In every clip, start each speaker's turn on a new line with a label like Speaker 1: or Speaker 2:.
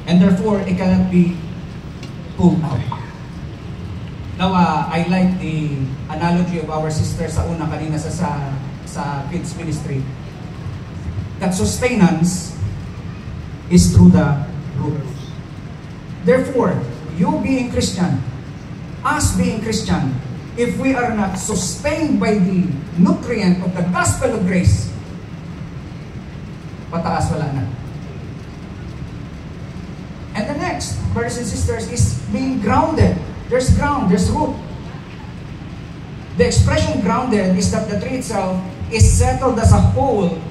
Speaker 1: And therefore, it cannot be pulled out. Now, I like the analogy of our sister sa una kanina sa kids ministry. That sustenance is through the root. Therefore, you being Christian, us being Christian, if we are not sustained by the nutrient of the gospel of grace, pataas wala na. And the next, brothers and sisters, is being grounded. There's ground, there's root. The expression grounded is that the tree itself is settled as a whole,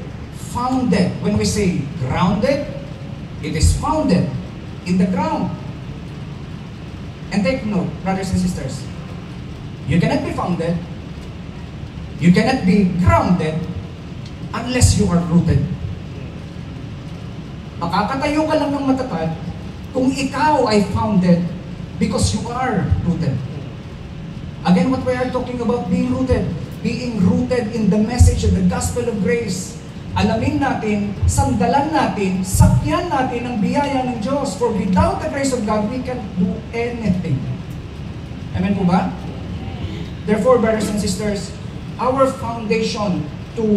Speaker 1: founded. When we say grounded, it is founded in the ground. And take note, brothers and sisters, you cannot be founded, you cannot be grounded unless you are rooted. Makakatayo ka lang ng matatag kung ikaw ay founded because you are rooted. Again, what we are talking about, being rooted in the message of the gospel of grace. Alamin natin, sandalan natin, sakyan natin ang biyaya ng Diyos. For without the grace of God, we can't do anything. Amen po ba? Therefore, brothers and sisters, our foundation to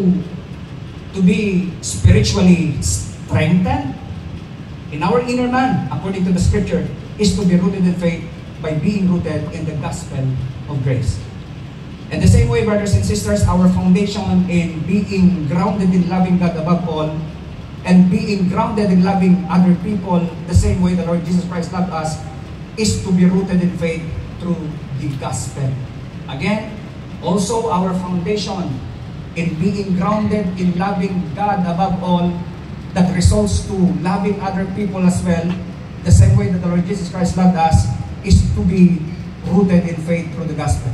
Speaker 1: be spiritually strengthened in our inner man, according to the scripture, is to be rooted in faith by being rooted in the gospel of grace. And the same way, brothers and sisters, our foundation in being grounded in loving God above all, and being grounded in loving other people the same way the Lord Jesus Christ loved us, is to be rooted in faith through the gospel. Again, also our foundation in being grounded in loving God above all, that results to loving other people as well, the same way that the Lord Jesus Christ loved us, is to be rooted in faith through the gospel.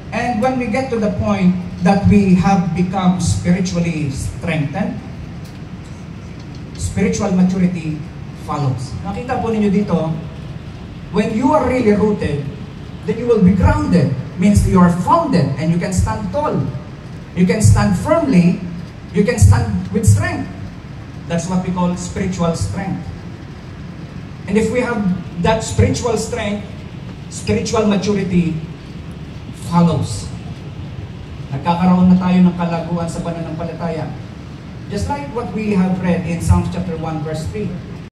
Speaker 1: And when we get to the point that we have become spiritually strengthened, spiritual maturity follows. Nakita po ninyo dito, when you are really rooted, then you will be grounded. Means you are founded and you can stand tall. You can stand firmly. You can stand with strength. That's what we call spiritual strength. And if we have that spiritual strength, spiritual maturity follows. Nagkakaroon na tayo ng kalaguan sa pananampalataya. Just like what we have read in Psalms chapter 1 verse 3.